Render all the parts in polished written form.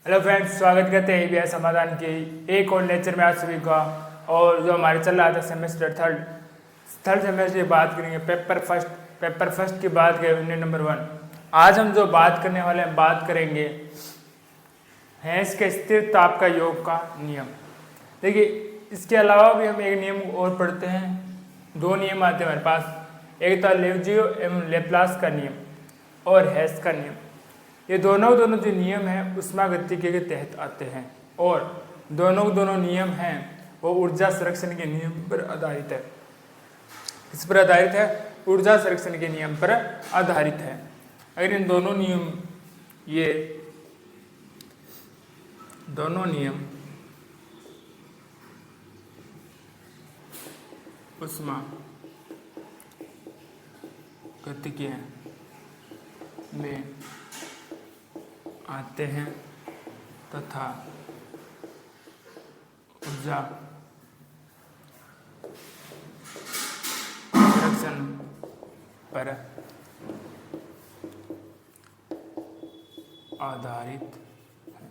Hello friends, स्वागत करते हैं ईबीएस समाधान के एक और लेक्चर में आप सभी का। और जो हमारे चल रहा था सेमेस्टर थर्ड सेमेस्टर की बात करेंगे। पेपर फर्स्ट की बात करें, यूनिट नंबर 1। आज हम जो बात करने वाले हैं, बात करेंगे हैंस के स्थिर ताप का योग का नियम। देखिए, इसके अलावा भी हम एक नियम और पढ़ते हैं। दो नियम आते हैं हमारे पास, एक था लेवजियो एवं लेप्लास का नियम और हैस का नियम। ये दोनों जो नियम हैं ऊष्मागतिकी के तहत आते हैं और दोनों नियम हैं वो ऊर्जा संरक्षण के नियम पर आधारित है। इस पर आधारित है, ऊर्जा संरक्षण के नियम पर आधारित है। अगर इन दोनों नियम ऊष्मागतिकी में आते हैं तथा ऊर्जा संरक्षण पर आधारित है।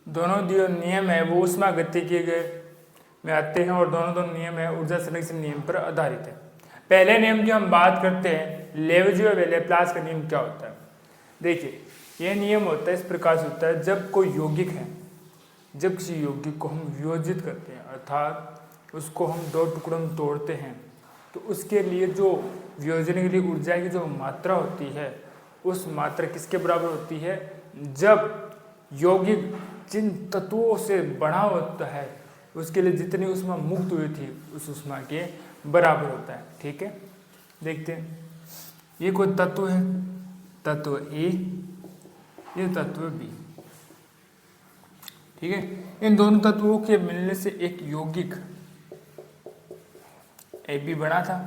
दोनों जो नियम है वो ऊष्मागतिकी में आते हैं और दोनों नियम है ऊर्जा संरक्षण नियम पर आधारित है। पहले नियम की हम बात करते हैं, लेवजियो व लेप्लास का नियम क्या होता है। देखिए, यह नियम होता है, इस प्रकार से होता है, जब कोई यौगिक है, जब किसी यौगिक को हम वियोजित करते हैं अर्थात उसको हम दो टुकड़ों में तोड़ते हैं, तो उसके लिए जो वियोजन के लिए ऊर्जा की जो मात्रा होती है, उस मात्रा किसके बराबर होती है? जब यौगिक जिन तत्वों से बना होता है उसके लिए जितनी ऊष्मा मुक्त हुई थी उस ऊष्मा के बराबर होता है। ठीक है, देखते हैं। ये कोई तत्व है, तत्व ए, ये तत्व बी। ठीक है, इन दोनों तत्वों के मिलने से एक यौगिक ए बी बना था।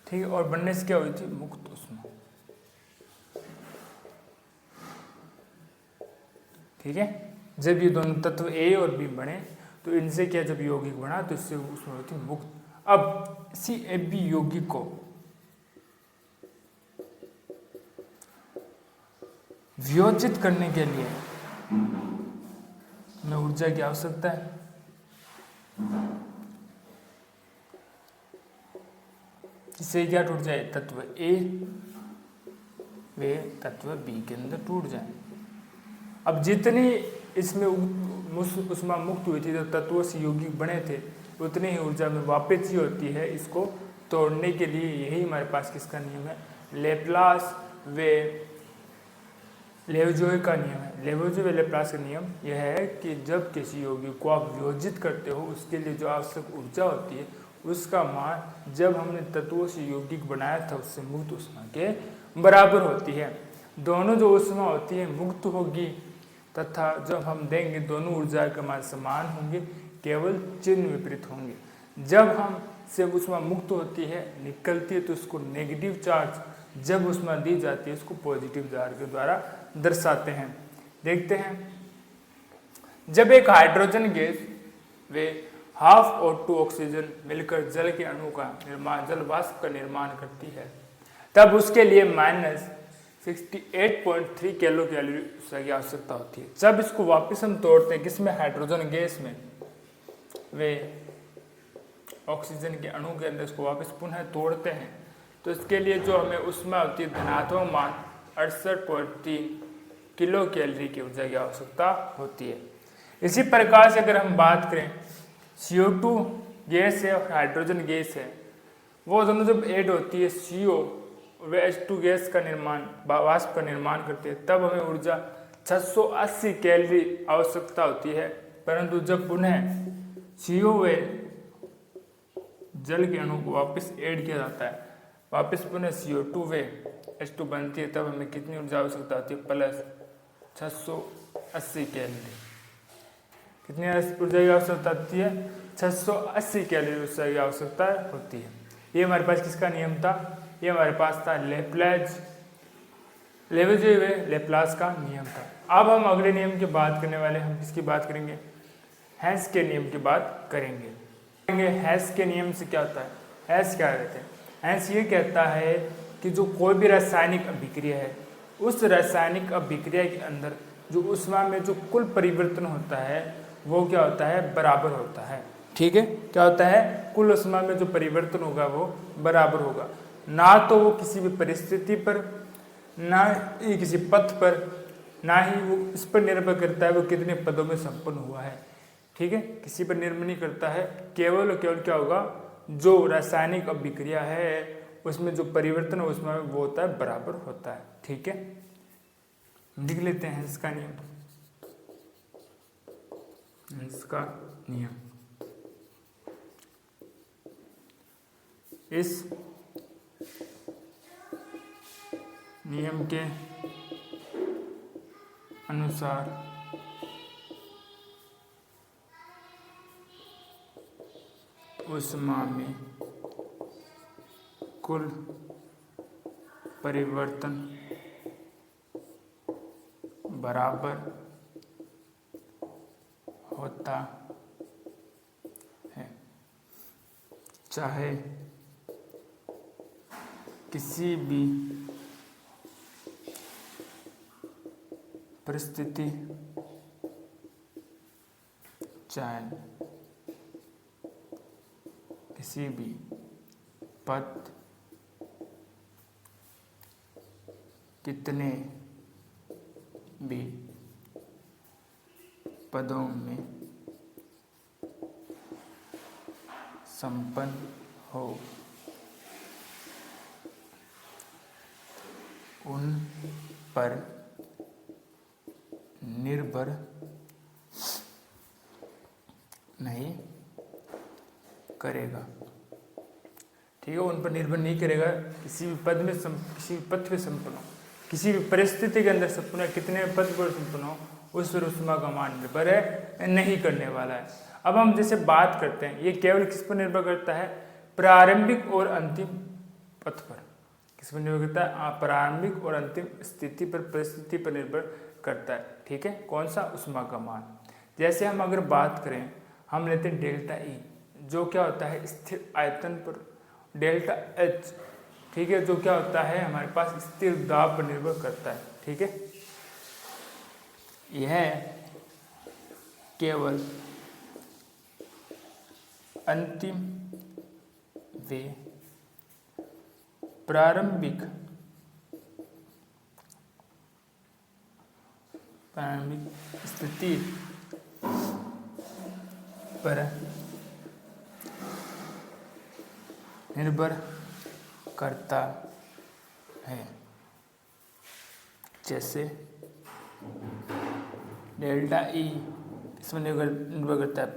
ठीक है, और बनने से क्या हुई थी? मुक्त ऊष्मा। ठीक है, जब ये दोनों तत्व ए और बी बने तो इनसे क्या, जब यौगिक बना तो इससे ऊष्मा हुई थी मुक्त। अब इसी ए बी यौगिक को वियोजित करने के लिए हमें ऊर्जा की आवश्यकता है। इससे क्या टूट जाए? तत्व ए वे तत्व बी के अंदर टूट जाए। अब जितनी इसमें ऊष्मा मुक्त हुई थी, जो तत्वों से यौगिक बने थे, उतनी ही ऊर्जा में वापस ही होती है इसको तोड़ने के लिए। यही हमारे पास किसका नियम है? लेप्लास व लेवजियो का नियम है। लेवजियो व लेप्लास का नियम यह है कि जब किसी यौगिक को आप वियोजित करते हो, उसके लिए जो आवश्यक ऊर्जा होती है उसका मान जब हमने तत्वों से यौगिक बनाया था उससे मुक्त ऊष्मा के बराबर होती है। दोनों जो ऊष्मा होती है मुक्त होगी तथा जब हम देंगे दोनों ऊर्जा के मान समान होंगे, केवल चिन्ह विपरीत होंगे। जब हम से ऊष्मा मुक्त होती है, निकलती है, तो उसको नेगेटिव चार्ज, जब ऊष्मा दी जाती है उसको पॉजिटिव चार्ज के द्वारा दर्शाते हैं। देखते हैं, जब एक हाइड्रोजन गैस वे हाफ और 2 ऑक्सीजन मिलकर जल के अणु का निर्माण, जल वाष्प का निर्माण करती है, तब उसके लिए -68.3 किलो कैलोरी की आवश्यकता होती है। जब इसको वापस हम तोड़ते हैं, किसमें? हाइड्रोजन गैस में, वे ऑक्सीजन के अणु के अंदर इसको वापस पुनः तोड़ते हैं, तो इसके लिए जो हमें ऊष्मा होती है धनात्मक मान 68.3 किलो कैलोरी की ऊर्जा की आवश्यकता होती है। इसी प्रकार से अगर हम बात करें, CO2 गैस है और हाइड्रोजन गैस है, वो दोनों जब ऐड होती है, CO व H2 गैस का निर्माण, वाष्प का निर्माण करते हैं, तब हमें ऊर्जा 680 कैलोरी आवश्यकता होती है। परंतु जब पुनः CO व जल के अणु को वापस ऐड किया जाता है, वापस पुनः CO2 व H2 बनती है, तब हमें कितनी ऊर्जा आवश्यकता होती है? Plus 680 calorie. कितनी ऊर्जा की आवश्यकता होती है? 680 कैलोरी ऊर्जा की आवश्यकता होती है। ये हमारे पास किसका नियम था? ये हमारे पास था लेवजियो व लेप्लास का नियम था। अब हम अगले नियम की बात करने वाले, हम किसकी बात करेंगे? हैंस के नियम की बात करेंगे। हैंस के नियम से क्या होता है? हैंस क्या कहते हैं? हैंस ये कहता है कि जो कोई भी रासायनिक अभिक्रिया है उस रासायनिक अभिक्रिया के अंदर जो ऊष्मा में जो कुल परिवर्तन होता है वो क्या होता है, बराबर होता है। ठीक है, क्या होता है, कुल ऊष्मा में जो परिवर्तन होगा वो बराबर होगा, ना तो वो किसी भी परिस्थिति पर, ना ही किसी पथ पर, ना ही वो इस पर निर्भर करता है वो कितने पदों में संपन्न हुआ है। ठीक है, किसी पर निर्भर नहीं करता है, केवल और केवल क्या होगा, जो रासायनिक अभिक्रिया है उसमें जो परिवर्तन है उसमें वो होता है, बराबर होता है। ठीक है, लिख लेते हैं इसका नियम। इसका नियम, इस नियम के अनुसार ऊष्मा में कुल परिवर्तन बराबर होता है, चाहे किसी भी परिस्थिति, चाहे किसी भी पद, कितने भी पदों में संपन्न हो, उन पर निर्भर नहीं करेगा। ठीक है, उन पर निर्भर नहीं करेगा, किसी भी पद में किसी भी पद पे संपन्न हो, किसी भी परिस्थिति के अंदर संपन्न हो, कितने पद पर संपन्न हो, उस पर ऊष्मा का मान निर्भर है नहीं करने वाला है। अब हम जैसे बात करते हैं, ये केवल किस पर निर्भर करता है, प्रारंभिक और अंतिम पथ पर। किस पर निर्भर करता है, प्रारंभिक और अंतिम स्थिति पर, परिस्थिति पर निर्भर करता है। ठीक है, कौन सा, ऊष्मा का मान। जैसे हम अगर बात करें, हम लेते हैं डेल्टा ई, जो क्या होता है, स्थिर आयतन पर, डेल्टा एच, ठीक है, जो क्या होता है, हमारे पास स्थिर दाब पर निर्भर करता है। ठीक है, यह केवल अंतिम वे प्रारंभिक स्थिति पर निर्भर करता है। जैसे डेल्टा ई इसमें निर्भर करता है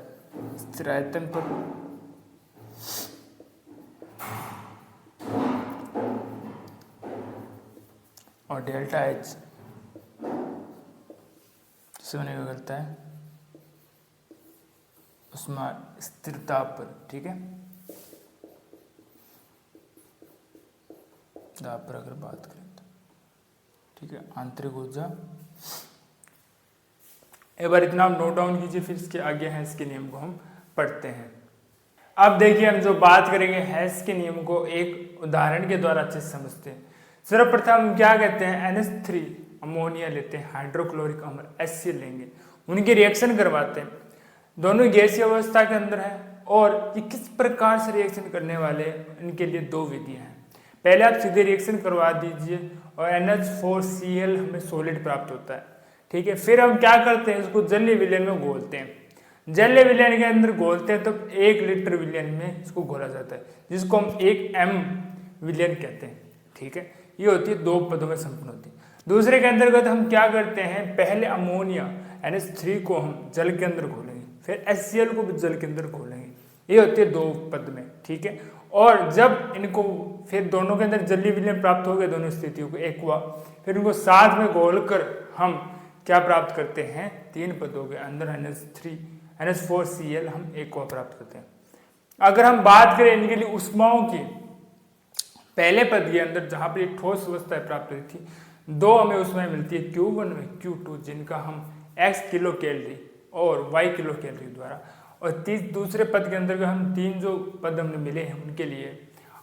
स्थिर आयतन पर, और डेल्टा एच इसमें निर्भर करता है ऊष्मा स्थिरता पर। ठीक है, दाब पर अगर बात करें तो, ठीक है, आंतरिक ऊर्जा। एक बार इतना आप नोट डाउन कीजिए, फिर इसके आगे हैस के नियम को हम पढ़ते हैं। अब देखिए, हम जो बात करेंगे हैस के नियम को एक उदाहरण के द्वारा अच्छे से समझते हैं। सर्वप्रथम हम क्या कहते हैं, NH3 अमोनिया लेते हैं, हाइड्रोक्लोरिक अम्ल HCl लेंगे, उनकी रिएक्शन करवाते हैं, दोनों गैसीय अवस्था के अंदर है, और ये किस प्रकार से रिएक्शन करने वाले हैं, इनके लिए दो विधियां हैं। पहले आप सीधे रिएक्शन करवा दीजिए और NH4Cl हमें सॉलिड प्राप्त होता है। ठीक है, फिर हम क्या करते हैं, इसको जलीय विलयन में घोलते हैं। जलीय विलयन के अंदर घोलते हैं तो 1 लीटर विलयन में इसको घोला जाता है, जिसको हम 1 m विलयन कहते हैं। ठीक है, ये होती है 2 पदों में संपन्न होती है। दूसरे के अंतर्गत हम क्या करते हैं, पहले अमोनिया NH3 को हम जल के अंदर घोलेंगे, फिर HCl को भी जल के अंदर घोलेंगे, ये होती है 2 पद में। ठीक है, और जब इनको फिर दोनों के अंदर जलीय विलयन प्राप्त हो गए, दोनों स्थितियों को एक हुआ, फिर इनको साथ में घोलकर हम क्या प्राप्त करते हैं, 3 पदों के अंदर NH4Cl हम एक को प्राप्त करते हैं। अगर हम बात करें इनके लिए ऊष्माओं की, पहले पद के अंदर जहां पर ठोस अवस्था प्राप्त हुई थी, 2 हमें ऊष्माएं मिलती है Q1 में Q2, जिनका हम x किलो कैलोरी और y किलो कैलोरी द्वारा, और दूसरे पद के अंदर हम 3 जो पद हमने मिले हैं उनके लिए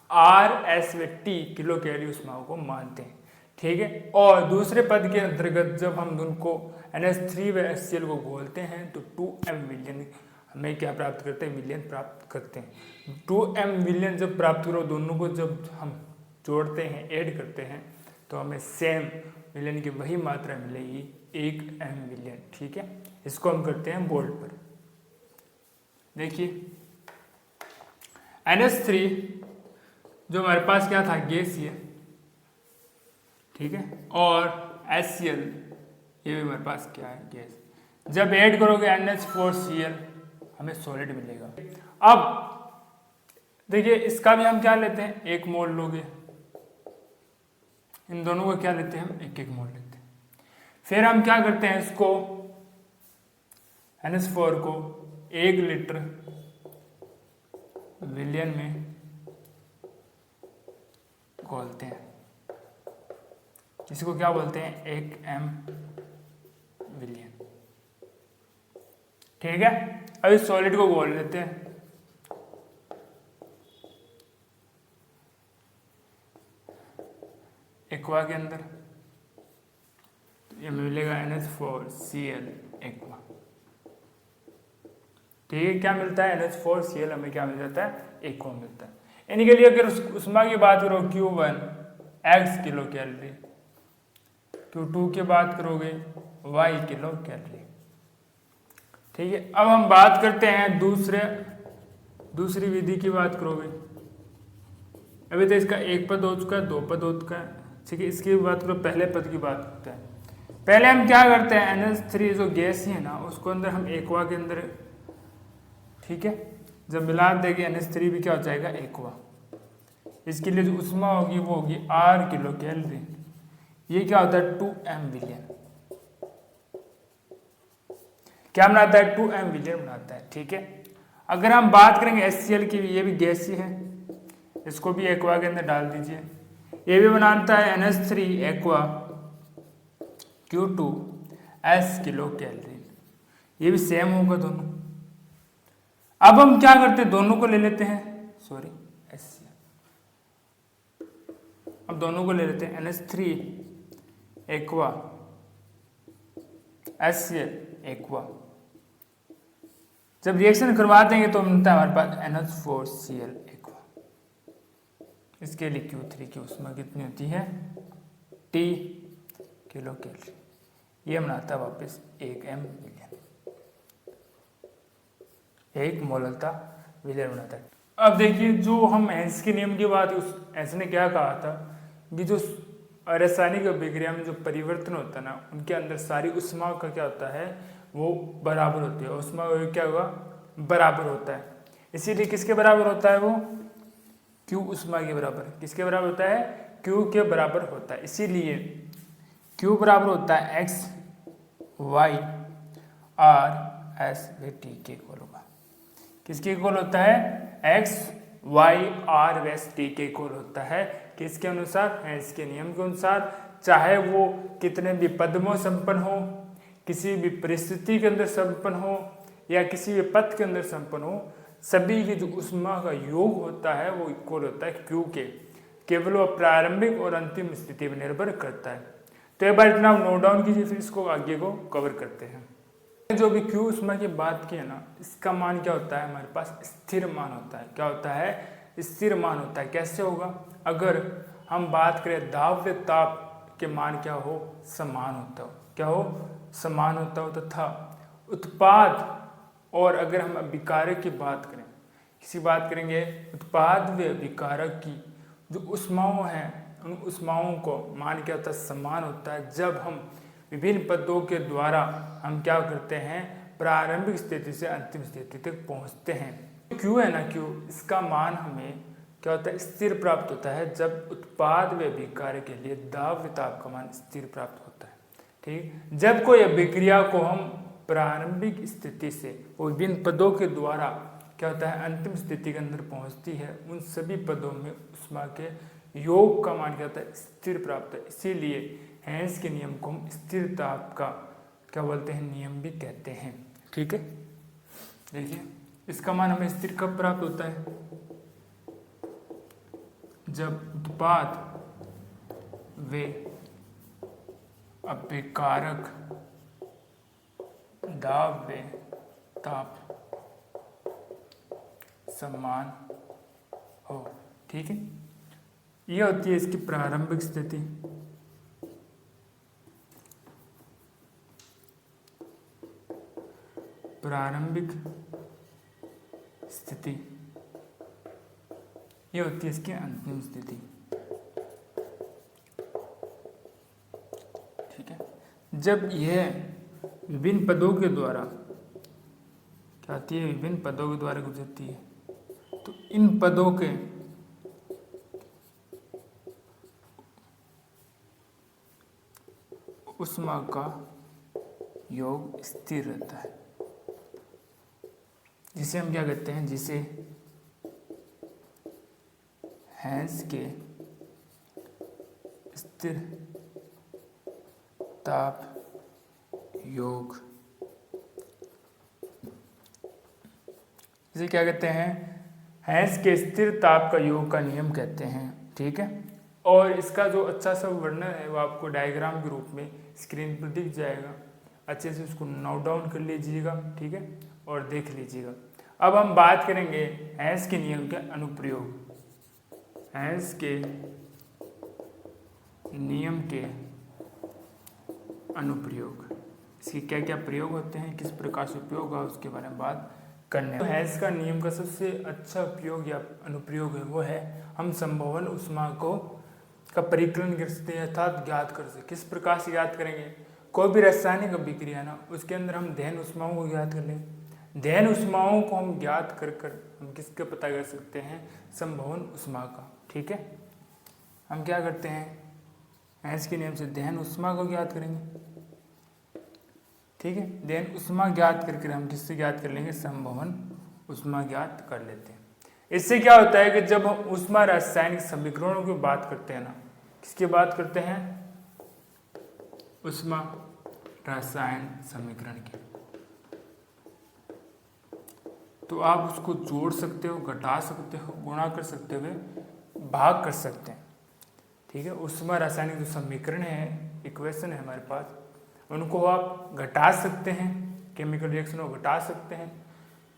R, S व T किलो कैलोरी ऊष्माओं को मानते हैं। ठीक है। और दूसरे पद के अंतर्गत जब हम उनको NH3 व HCl को घोलते हैं तो 2m मिलियन हमें क्या प्राप्त करते हैं, मिलियन प्राप्त करते हैं। 2m मिलियन जब प्राप्त करो, दोनों को जब हम जोड़ते हैं, ऐड करते हैं, तो हमें सेम मिलियन की वही मात्रा मिलेगी, 1m मिलियन। ठीक है, इसको हम करते हैं बोल्ड पर। देखिए NH3 जो हमारे पास क्या था, गैस ये, ठीक है, और HCl ये भी हमारे पास क्या है, गैस। जब ऐड करोगे NH4Cl हमें सॉलिड मिलेगा। अब देखिए इसका भी हम क्या लेते हैं, 1 मोल लोगे, इन दोनों को क्या लेते हैं हम, 1-1 मोल लेते हैं। फिर हम क्या करते हैं, इसको NH4 को 1 लीटर विलियन में घोलते हैं, इसको क्या बोलते हैं, 1m विलियन। ठीक है, अब इस सॉलिड को घोल लेते हैं। एक्वा के अंदर तो ये मिलेगा NH4Cl एक्वा। ठीक है, क्या मिलता है, NH4Cl हमें क्या मिल जाता है, एक्वा मिलता है। यानी के लिए अगर उष्मा की बात करो Q1 x kilo calorie, Q2 की बात करोगे y किलो कैलोरी। ठीक है, अब हम बात करते हैं दूसरी विधि की बात करोगे। अभी तो इसका 1 पद हो चुका है, 2 पद हो चुका है। ठीक है, इसकी बात करो, पहले पद की बात करते हैं। पहले हम क्या करते हैं, NH3 जो गैस है ना, उसको अंदर हम एक्वा के अंदर, ठीक है, जब मिला देंगे NH3 भी क्या हो जाएगा, एक्वा। इसके लिए जो उष्मा होगी वो होगी R किलो कैलोरी। ये क्या होता है, 2m विलियन। क्या बनाता है, 2m विलियन बनाता है। ठीक है, अगर हम बात करेंगे HCl की, ये भी गैस ही है, इसको भी एक्वा के अंदर डाल दीजिए। ये भी बनाता है NH3 aqua Q2 S kilo calorie. ये भी सेम होगा दोनों। अब हम क्या करते हैं, दोनों को ले लेते हैं, सॉरी HCl, अब दोनों को ले लेते हैं, NH3 एक्वा HCl एक्वा। जब रिएक्शन करवा देंगे तो मिलता है हमारे पास NH4Cl एक्वा। इसके लिए Q3 की उष्मा कितनी होती है, T किलो कैलोरी। ये बनाता है वापस 1m विलियन, 1 मोलता विलियन बनाता है। अब देखिए जो हम हेंस के नियम की बात, उस हेंस ने क्या कहा था कि जो रासायनिक अभिक्रिया में जो परिवर्तन होता है ना, उनके अंदर सारी उष्मा का क्या होता है, वो बराबर होती है। उष्मा क्या होगा, बराबर होता है। इसीलिए किसके बराबर होता है वो, Q उष्मा के बराबर। किसके बराबर होता है, Q के बराबर होता है। इसीलिए Q बराबर होता है x y r s t के इक्वल होगा। किसके इक्वल होता है, x y r s t के इक्वल होता है। किसके अनुसार, हेंस के नियम के अनुसार। चाहे वो कितने भी पदों संपन्न हो, किसी भी परिस्थिति के अंदर संपन्न हो, या किसी भी पद के अंदर संपन्न हो, सभी की जो उष्मा का योग होता है वो इक्वल होता है Q के। केवल वो प्रारंभिक और अंतिम स्थिति पर निर्भर करता है। तो एक बार इतना नोट डाउन कीजिए, फिर इसको आगे को कवर करते हैं। जो भी Q उष्मा की बात की है ना, इसका मान क्या होता है, हमारे पास स्थिर मान होता है। क्या होता है, स्थिर मान होता है। कैसे होगा, अगर हम बात करें दाब व ताप के मान क्या हो, समान होता हो। क्या हो, समान होता हो। तथा उत्पाद, और अगर हम अभिकारक की बात करें, किसी बात करेंगे उत्पाद व अभिकारक की जो उष्माओं हैं, उन उष्माओं को मान क्या होता है, समान होता है। जब हम विभिन्न पदों के द्वारा हम क्या करते हैं, प्रारंभिक स्थिति से अंतिम स्थिति तक पहुंचते हैं। Q है ना, Q, इसका मान हमें क्या होता है, स्थिर प्राप्त होता है जब उत्पाद व अभिकारक के लिए दाब व ताप का मान स्थिर प्राप्त होता है। ठीक, जब कोई अभिक्रिया को हम प्रारंभिक स्थिति से विभिन्न पदों के द्वारा क्या होता है, अंतिम स्थिति के अंदर पहुंचती है, उन सभी पदों में उष्मा के योग का मान क्या होता है, स्थिर प्राप्त है। इसीलिए हेंस के नियम को हम स्थिर ताप का क्या बोलते हैं, नियम भी कहते हैं। ठीक है, देखिए इसका मान हमें स्थिर कब प्राप्त होता है, जब उत्पाद व अभिकारक दाब व ताप समान हो। ठीक है, ये होती है इसकी प्रारंभिक स्थिति। प्रारंभिक स्थिति ये होती है इसकी अंतिम स्थिति। ठीक है, जब यह विभिन्न पदों के द्वारा क्या आती है, विभिन्न पदों के द्वारा गुजरती है, तो इन पदों के ऊष्मा का योग स्थिर रहता है, जिसे हम क्या कहते हैं, जिसे हेंस के स्थिर ताप योग, इसे क्या कहते हैं, हेंस के स्थिर ताप का योग का नियम कहते हैं। ठीक है, और इसका जो अच्छा सा वर्णन है वो आपको डायग्राम के रूप में स्क्रीन पर दिख जाएगा, अच्छे से उसको नोट डाउन कर लीजिएगा। ठीक है, और देख लीजिएगा। अब हम बात करेंगे हेंस के नियम के अनुप्रयोग। हेंस के नियम के अनुप्रयोग, इसके क्या क्या प्रयोग होते हैं, किस प्रकार से उपयोग है, उसके बारे में बात करने। तो हेंस का नियम का सबसे अच्छा उपयोग या अनुप्रयोग है वो है हम संभवन ऊष्मा को का परिकलन कर सकते हैं अर्थात ज्ञात कर सकते। किस प्रकार से ज्ञात करेंगे, कोई भी रासायनिक अभिक्रिया ना, उसके अंदर हम दहन ऊष्माओं को ज्ञात कर लें। दहन ऊष्माओं को हम ज्ञात कर हम किसका पता कर सकते हैं, संभवन ऊष्मा का। ठीक है, हम क्या करते हैं, हेंस के नियम से दहन ऊष्मा को ज्ञात करेंगे। ठीक है, दहन ऊष्मा ज्ञात करके हम किससे ज्ञात कर लेंगे, संभवन ऊष्मा ज्ञात कर लेते हैं। इससे क्या होता है कि जब हम ऊष्मा रासायनिक समीकरणों की बात करते हैं ना, किसकी बात करते हैं, ऊष्मा रासायन समीकरण की, तो आप उसको जोड़ सकते हो, घटा सकते हो, गुणा कर सकते हुए भाग कर सकते हैं। ठीक है, ऊष्मा रासायनिक जो समीकरण है, इक्वेशन है हमारे पास, उनको आप घटा सकते हैं, केमिकल रिएक्शन को घटा सकते हैं,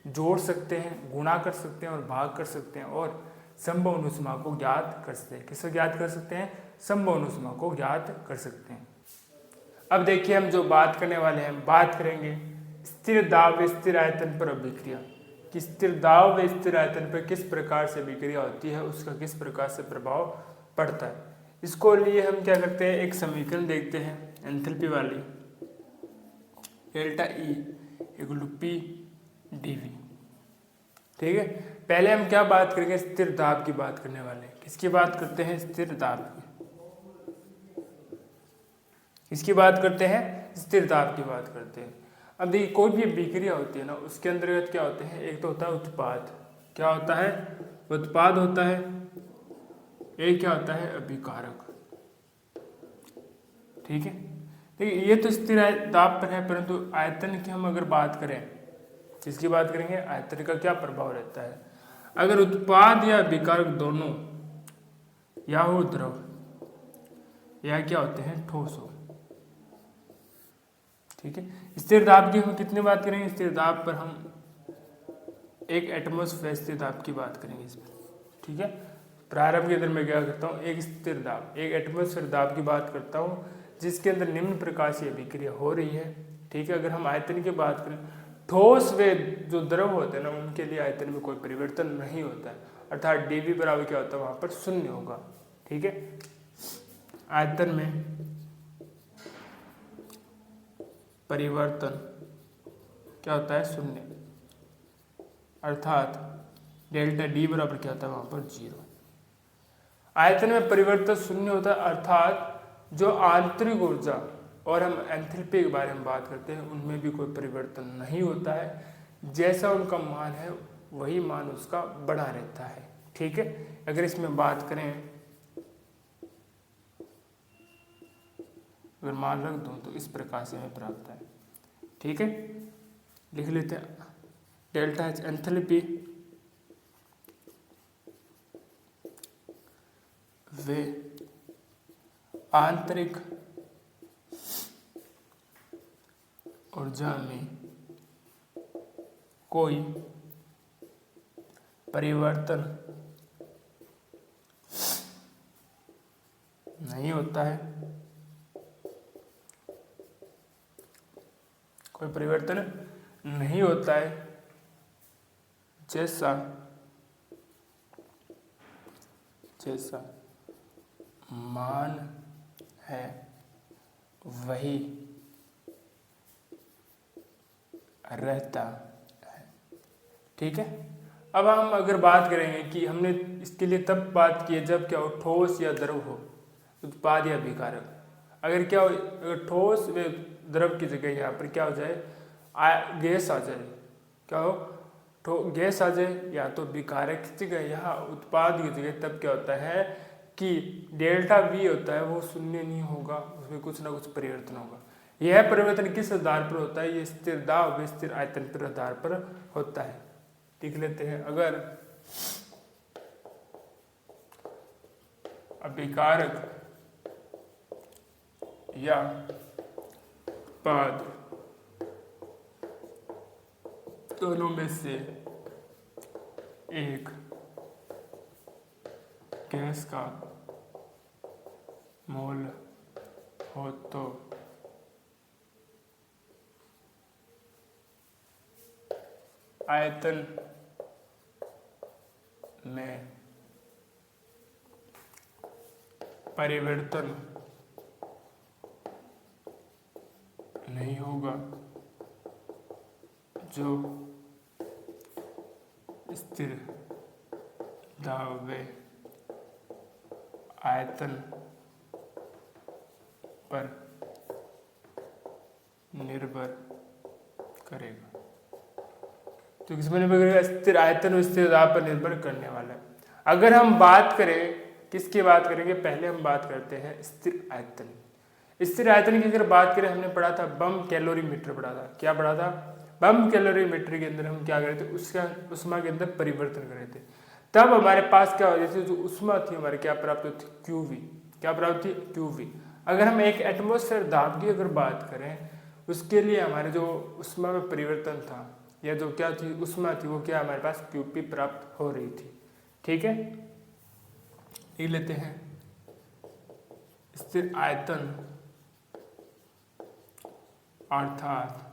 जोड़ सकते हैं, गुणा कर सकते हैं और भाग कर सकते हैं, और संभवन ऊष्मा को ज्ञात कर सकते हैं। किसको ज्ञात कर सकते हैं, संभवन ऊष्मा को ज्ञात कर सकते हैं। अब देखिए हम जो बात करने वाले हैं, बात करेंगे स्थिर दाब व स्थिर आयतन पर अभिक्रिया, कि स्थिर दाब व स्थिर आयतन पर किस प्रकार से अभिक्रिया होती है, उसका किस प्रकार से प्रभाव पड़ता है। इसको लिए हम क्या करते हैं, एक समीकरण देखते हैं एंथैल्पी वाली, delta E equal to P D V. ठीक है, पहले हम क्या बात करेंगे, स्थिर दाब की बात करने वाले हैं। किसकी बात करते हैं, स्थिर दाब की। किसकी बात करते हैं, स्थिर दाब की बात करते हैं। अब देखिए कोई भी अभिक्रिया होती है ना, उसके अंतर्गत क्या होते हैं, एक तो होता है उत्पाद, क्या होता है, उत्पाद होता है, एक क्या होता है, अभिकारक। ठीक है, देखिए ये तो स्थिर दाब पर है, परंतु आयतन की हम अगर बात करें, किसकी बात करेंगे, आयतन का क्या प्रभाव रहता है। अगर उत्पाद या अभिकारक दोनों या हो द्रव या क्या होते हैं, ठोस हो। ठीक है, स्थिर दाब की हम कितनी बात करेंगे, स्थिर दाब पर हम एक एटमॉस्फेयर स्थिर दाब की बात करेंगे इस पर। ठीक है, प्रारंभ के अंदर मैं क्या करता हूँ, एक स्थिर दाब, एक एटमॉस्फेयर दाब की बात करता हूँ, जिसके अंदर निम्न प्रकार से अभिक्रिया हो रही है। ठीक है, अगर हम आयतन की बात करें, ठोस वे जो द्रव होते हैं ना, उनके लिए आयतन में कोई परिवर्तन नहीं होता है, अर्थात डीवी बराबर क्या होता है, वहां पर शून्य होगा। ठीक है, आयतन में परिवर्तन क्या होता है, शून्य, अर्थात डेल्टा डी बराबर क्या होता है, वहां पर 0। आयतन में परिवर्तन शून्य होता है, अर्थात जो आंतरिक ऊर्जा और हम एंथैल्पी के बारे में बात करते हैं, उनमें भी कोई परिवर्तन नहीं होता है। जैसा उनका मान है वही मान उसका बढ़ा रहता है। ठीक है, अगर इसमें बात करें, अगर मान रख दूं तो इस प्रकार से हमें प्राप्त है। ठीक है, लिख लेते हैं, डेल्टा एच एंथैल्पी वे आंतरिक ऊर्जा में कोई परिवर्तन नहीं होता है, कोई परिवर्तन नहीं होता है, जैसा मान है वही रहता है। ठीक है, अब हम अगर बात करेंगे कि हमने इसके लिए तब बात की है जब क्या हो, ठोस या द्रव हो, उत्पाद या अभिकारक। अगर क्या हो, अगर ठोस व द्रव की जगह यहाँ पर क्या हो जाए, गैस आ जाए, क्या हो, गैस आ जाए, या तो विकारक की जगह यहाँ उत्पाद की जगह, तब क्या होता है कि डेल्टा वी होता है वो शून्य नहीं होगा, उसमें कुछ ना कुछ परिवर्तन होगा। यह परिवर्तन किस आधार पर होता है, ये स्थिर दाब व स्थिर आयतन पर आधार पर होता है। लिख लेते हैं, अगर अभिकारक या उत्पाद दोनों में से एक गैस का मोल हो तो आयतन में परिवर्तन नहीं होगा, जो स्थिर दाब व आयतन पर निर्भर करेगा। तो किस पर निर्भर करेगा, स्थिर आयतन और स्थिर दाब पर निर्भर करने वाला है। अगर हम बात करें, किसकी बात करेंगे, पहले हम बात करते हैं स्थिर आयतन। स्थिर आयतन की अगर बात करें, हमने पढ़ा था बम कैलोरीमीटर पढ़ा था। क्या पढ़ा था, बम कैलोरीमीटर के अंदर हम क्या कर रहे थे, उसका उष्मा के अंदर परिवर्तन कर रहे थे। तब हमारे पास क्या हो जाती, जो उष्मा थी हमारे क्या प्राप्त होती, क्यूवी। क्या प्राप्त होती, क्यूवी। अगर हम एक एटमॉस्फेयर दाब की अगर बात करें, उसके लिए हमारे जो उष्मा में परिवर्तन था, या जो क्या थी उष्मा थी, वो क्या हमारे पास क्यूपी प्राप्त हो रही थी। ठीक है, लिख लेते हैं, स्थिर आयतन अर्थात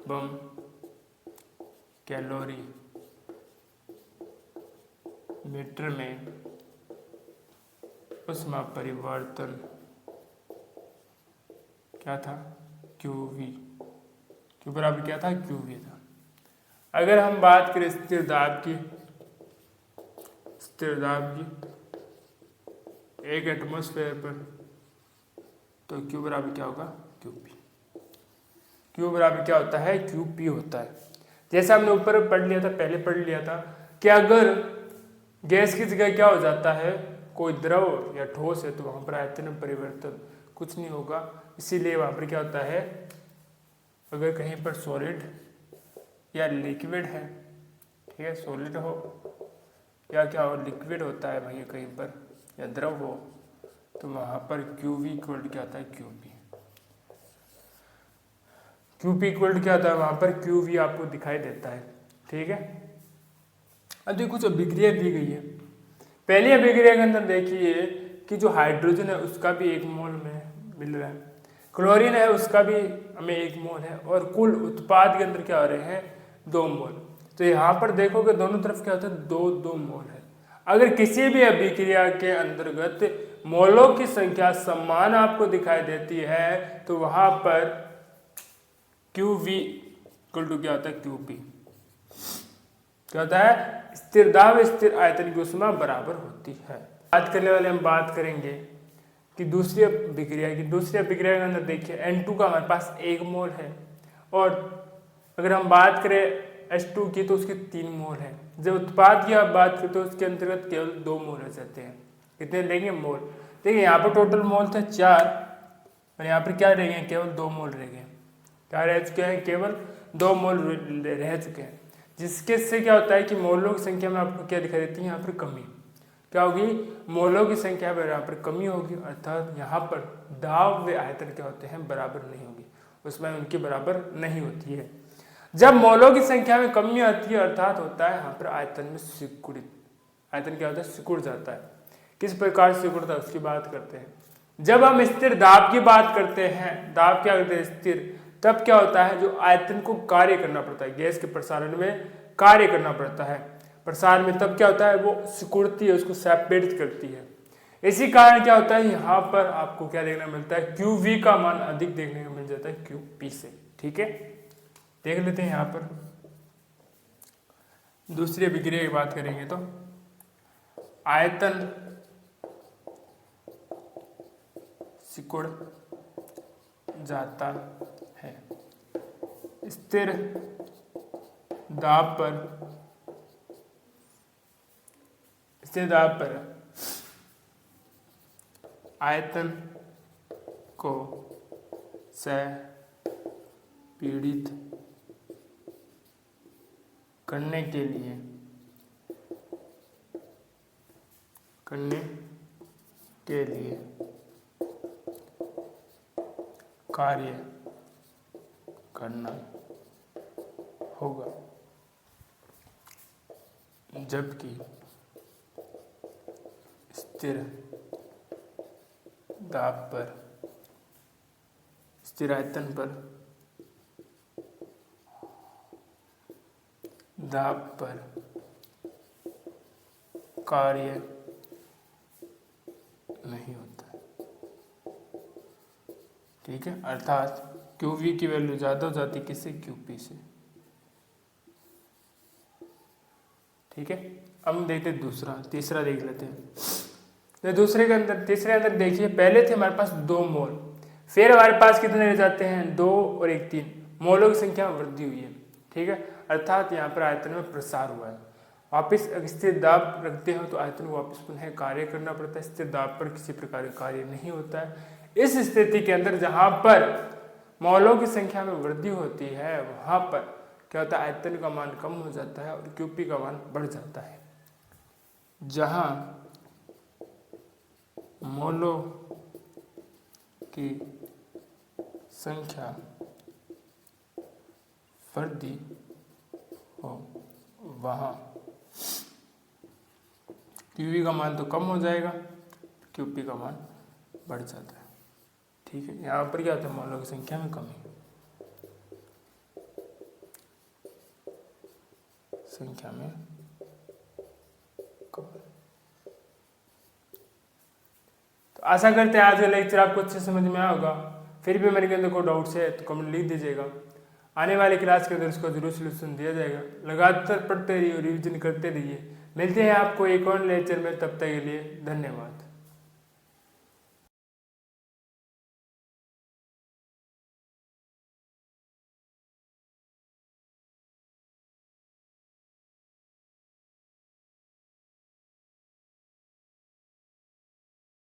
बम कैलोरी मीटर में उष्मा परिवर्तन क्या था, क्यूवी। क्यू बराबर क्या था, क्यूवी था। अगर हम बात करें स्थिर दाब की, एक एटमॉस्फेयर पर, तो क्यू बराबर क्या होगा, क्यूपी। क्यू बराबर क्या होता है, क्यूपी होता है। जैसा हमने ऊपर पढ़ लिया था, पहले पढ़ लिया था कि अगर गैस की जगह क्या हो जाता है, कोई द्रव या ठोस है, तो वहां पर आयतन में परिवर्तन कुछ नहीं होगा। इसीलिए वहां पर क्या होता है, अगर कहीं पर सॉलिड या लिक्विड है, ठीक है, सॉलिड हो या क्या हो, लिक्विड होता है वहीं कहीं पर, या द्रव हो, तो वहां पर क्यूवी इक्वल क्या आता है, क्यूपी। क्यूपी इक्वल क्या होता है, वहां पर क्यूवी आपको दिखाई देता है। ठीक है, अब देखो कुछ अभिक्रिया दी गई है। पहली अभिक्रिया के अंदर देखिए कि जो हाइड्रोजन है उसका भी 1 मोल में मिल रहा है, क्लोरीन है उसका भी हमें 1 मोल है, और कुल उत्पाद के अंदर क्या हो रहे हैं, 2 मोल। तो यहाँ पर देखोगे दोनों तरफ क्या होता है, 2-2 मोल है। अगर किसी भी अभिक्रिया के अंतर्गत मोलों की संख्या समान आपको दिखाई देती है, तो वहां पर QV इक्वल टू क्या होता है, QP। क्या होता है, स्थिर दाब स्थिर आयतन की उष्मा बराबर होती है। बात करने वाले हम बात करेंगे कि दूसरी अभिक्रिया की। दूसरी अभिक्रिया के अंदर देखिए N2 का हमारे पास 1 मोल है, और अगर हम बात करें H2 की तो उसके 3 मोल है। जब उत्पाद की आप बात करें तो उसके अंतर्गत केवल 2 मोल रह जाते हैं। कितने लेंगे, मोल। देखिए यहाँ पर टोटल मोल थे 4, और यहाँ पर क्या रह गए, केवल 2 मोल रह गए। क्या रह चुके हैं, केवल 2 मोल रह चुके हैं, जिसके से क्या होता है कि मोलों की संख्या में आपको क्या दिखाई देती है, यहाँ पर कमी। क्या होगी, मोलों की संख्या में यहाँ पर कमी होगी, अर्थात यहाँ पर दाब व आयतन क्या होते हैं, बराबर नहीं होगी, उसमें उनकी बराबर नहीं होती है। जब मोलों की संख्या में कमी आती है अर्थात होता है यहाँ पर आयतन में सिकुड़ित, आयतन क्या होता है, सिकुड़ जाता है। किस प्रकार से सिकुड़ता है उसकी बात करते हैं। जब हम स्थिर दाब की बात करते हैं, दाब क्या करते हैं, स्थिर, तब क्या होता है, जो आयतन को कार्य करना पड़ता है, गैस के प्रसारण में कार्य करना पड़ता है, प्रसार में, तब क्या होता है, वो सिकुड़ती है, उसको सेपरेट करती है। इसी कारण क्या होता है, यहाँ पर आपको क्या देखने मिलता है, QV का मान अधिक देखने को मिल जाता है QP से। ठीक है, देख लेते हैं यहाँ पर दूसरी अभिक्रिया की बात करेंगे तो आयतन सिकुड़ जाता है, स्थिर दाब पर आयतन को संपीड़ित करने के लिए कार्य करना होगा, जबकि स्थिर दाब पर, स्थिर आयतन पर दाब पर कार्य नहीं होता है। ठीक है, अर्थात QV की वैल्यू ज्यादा हो जाती है किससे, QP से। ठीक है, अब हम देखते हैं तीसरा देख लेते हैं। तो तीसरे अंदर देखिए, पहले थे हमारे पास 2 मोल, फिर हमारे पास कितने रह जाते हैं, 2 और 1 3 मोलों की संख्या में वृद्धि हुई है। ठीक है, अर्थात यहाँ पर आयतन में प्रसार हुआ है। वापिस स्थिर दाब रखते हो तो आयतन को वापस पुनः कार्य करना पड़ता है, स्थिर दाब पर किसी प्रकार का कार्य नहीं होता है। इस स्थिति के अंदर जहाँ पर मोलों की संख्या में वृद्धि होती है, वहाँ पर क्या होता है, आयतन का मान कम हो जाता है और QP का मान बढ़ जाता है। जहाँ मोलों की संख्या वृद्धि हो, वहाँ QV का मान तो कम हो जाएगा, QP का मान बढ़ जाता है। ठीक है, यहाँ पर क्या होता है, मोलों की संख्या में कमी, संख्या में कमी। तो आशा करते हैं आज का लेक्चर आपको अच्छे समझ में आया होगा। फिर भी मेरे के अंदर कोई डाउट्स है तो कमेंट लिख दीजिएगा, आने वाले क्लास के अंदर उसका जरूर सलूशन दिया जाएगा। लगातार पढ़ते रहिए और रिविजन करते रहिए। मिलते हैं आपको एक और लेक्चर में, तब तक के लिए धन्यवाद।